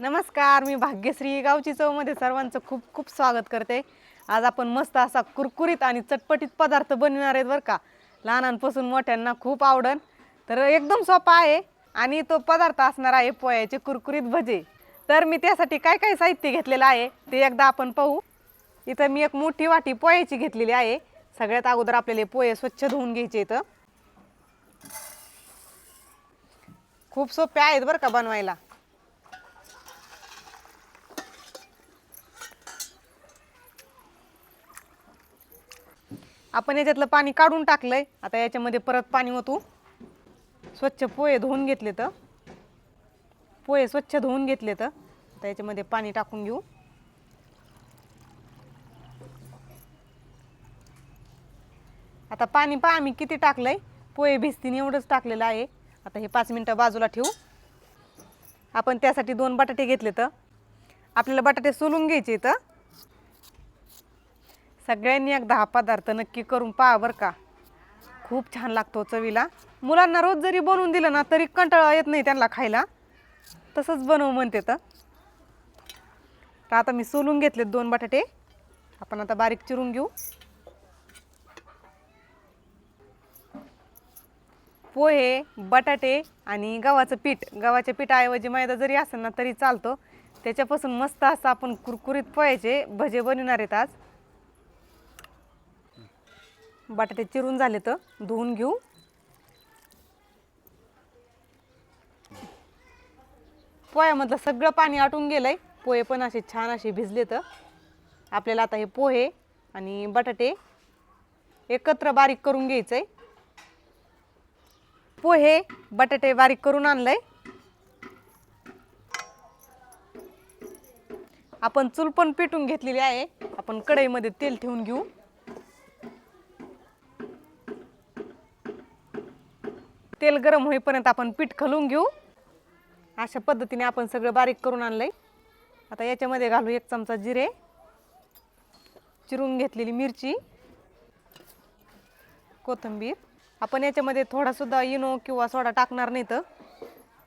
नमस्कार, मी भाग्यश्री गावची चवमध्ये सर्वांचं खूप खूप स्वागत करते। आज आपण मस्त असा कुरकुरीत आणि चटपटीत पदार्थ बनवणार आहेत बरं का। लहानांपासून मोठ्यांना खूप आवडन। तर एकदम सोपा आहे आणि तो पदार्थ असणार आहे पोह्याचे कुरकुरीत भजे। तर मी त्यासाठी काय काय साहित्य घेतलेलं आहे ते एकदा आपण पाहू। इथं मी एक मोठी वाटी पोह्याची घेतलेली आहे। सगळ्यात अगोदर आपल्याला पोहे स्वच्छ धुवून घ्यायचे आहेत। खूप सोपे आहेत बरं का बनवायला। आपण याच्यातलं पाणी काढून टाकलंय। आता याच्यामध्ये परत पाणी ओतू। स्वच्छ पोहे धुवून घेतले तर पोहे स्वच्छ धुवून घेतले तर आता याच्यामध्ये पाणी टाकून घेऊ। आता पाणी पहा मी किती टाकलंय, पोहे भिजतील एवढंच टाकलेलं आहे। आता हे 5 मिनिटं बाजूला ठेवू। आपण त्यासाठी 2 बटाटे घेतले तर आपल्याला बटाटे सोलून घ्यायचे तर सगळ्यांनी एकदा हा पदार्थ नक्की करून पहा बरं का। खूप छान लागतो चवीला। मुलांना रोज जरी बनवून दिलं ना तरी कंटाळा येत नाही त्यांना खायला। तसंच बनव म्हणते तर आता मी सोलून घेतले 2 बटाटे। आपण आता बारीक चिरून घेऊ। पोहे, बटाटे आणि गव्हाचं पीठ, गव्हाच्या पिठाऐवजी मैदा जरी असेल ना तरी चालतो। त्याच्यापासून मस्त असं आपण कुरकुरीत पोह्याचे भजे बनवणार आहेत आज। बटाटे चिरून झाले तर धुवून घेऊ। पोह्यामधलं सगळं पाणी आटून गेलंय। पोहे पण असे छान असे भिजले तर आपल्याला आता हे पोहे आणि बटाटे एकत्र बारीक करून घ्यायचंय। पोहे बटाटे बारीक करून आणलंय। आपण चूल पण पेटून घेतलेली आहे। आपण कढईमध्ये तेल ठेवून घेऊ। तेल गरम होईपर्यंत आपण पीठ घालून घेऊ। अशा पद्धतीने आपण सगळं बारीक करून आणलंय। आता याच्यामध्ये घालू 1 चमचा जिरे, चिरून घेतलेली मिरची, कोथिंबीर। आपण याच्यामध्ये थोडा सुद्धा इनो किंवा सोडा टाकणार नाही तर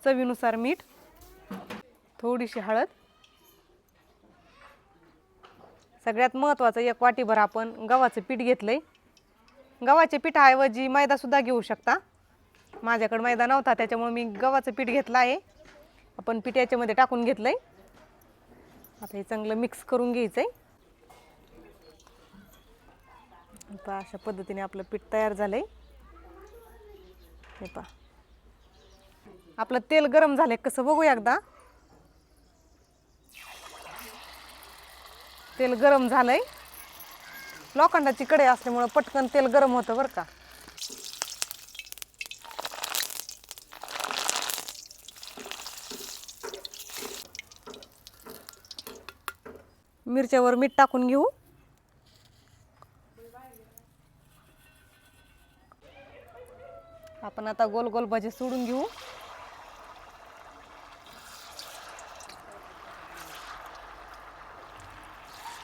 चवीनुसार मीठ, थोडीशी हळद। सगळ्यात महत्त्वाचं 1 वाटीभर आपण गव्हाचं पीठ घेतलंय। गव्हाच्या पिठाऐवजी मैदा सुद्धा घेऊ शकता। माझ्याकडे मैदा नव्हता त्याच्यामुळे मी गव्हाचं पीठ घेतलं आहे। आपण पीठ याच्यामध्ये टाकून घेतलंय। आता हे चांगलं मिक्स करून घ्यायचंय। आता अशा पद्धतीने आपलं पीठ तयार झालंय। हे पहा आपलं तेल गरम झालंय कसं बघू एकदा। तेल गरम झालंय। लोखंडाची कढई असल्यामुळे पटकन तेल गरम होतं बरं का। मिरच्यावर मीठ टाकून घेऊ। आपण आता गोल गोल भजे सोडून घेऊ।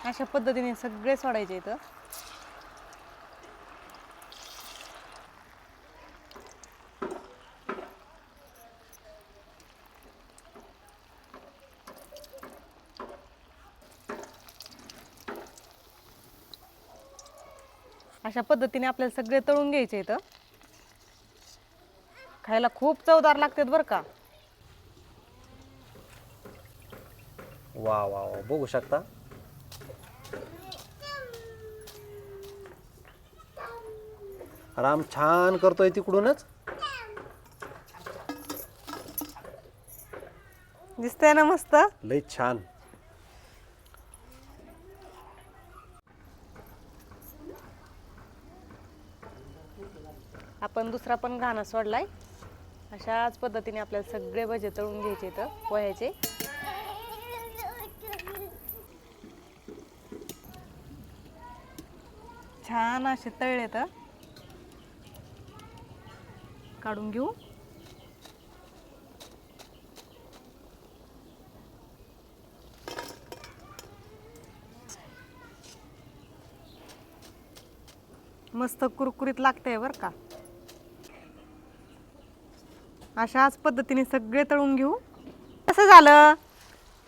अशा पद्धतीने सगळे सोडायचे इथं। अशा पद्धतीने आपल्याला सगळे तळून घ्यायचे इथं। खायला खूप चवदार लागतात बरं का। वा वा वा बघू शकता। राम छान करतोय तिकडूनच। दिसतंय ना मस्त। लय छान। आपण दुसरा पण घाणा सोडलाय। अशाच पद्धतीने आपल्याला सगळे भजे तळून घ्यायचे तर पोह्याचे। छान असे तळले तर काढून घेऊ। मस्त कुरकुरीत लागतंय बरं का। अशाच पद्धतीने सगळे तळून घेऊ। कसं झालं?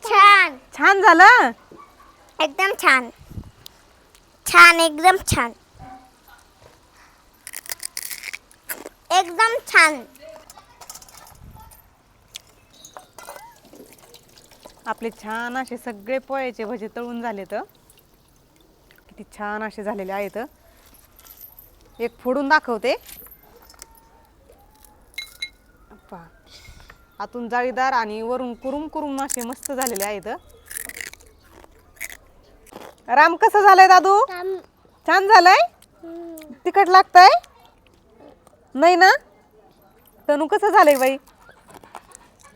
छान छान झालं. एकदम छान छान एकदम छान एकदम छान. आपले छान असे सगळे पोह्याचे भजे तळून झाले तर किती छान असे झालेले आहेत. एक फोडून दाखवते. पहा, आतून जाळीदार आणि वरून कुरुम कुरुम असे मस्त झालेले आहेत. राम कसं झालंय दादू? छान झालंय. तिखट लागतंय नाही ना? तनू कसं झालंय बाई?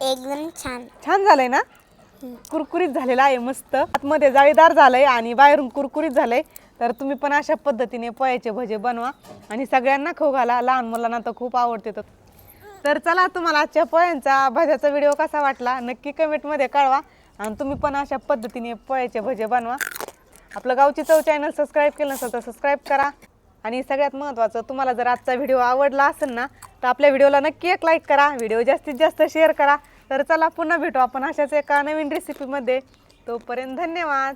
एकदम छान. छान झालंय ना? कुरकुरीत झालेला आहे मस्त. आतमध्ये जाळीदार झालंय आणि बाहेरून कुरकुरीत झालंय. तर तुम्ही पण अशा पद्धतीने पोह्याचे भजे बनवा आणि सगळ्यांना खाऊ घाला. लहान मुलांना तर खूप आवडते. तर चला, तुम्हाला आजच्या पोह्यांचा भज्याचा व्हिडिओ कसा वाटला नक्की कमेंटमध्ये कळवा आणि तुम्ही पण अशा पद्धतीने पोह्याचे भजे बनवा. आपलं गावची चव चॅनल सबस्क्राईब केलं नसेल तर सबस्क्राईब करा. आणि सगळ्यात महत्त्वाचं, तुम्हाला जर आजचा व्हिडिओ आवडला असेल ना तर आपल्या व्हिडिओला नक्की एक लाईक करा. व्हिडिओ जास्तीत जास्त शेअर करा. तर चला, पुन्हा भेटू आपण अशाच एका नवीन रेसिपीमध्ये. तोपर्यंत धन्यवाद.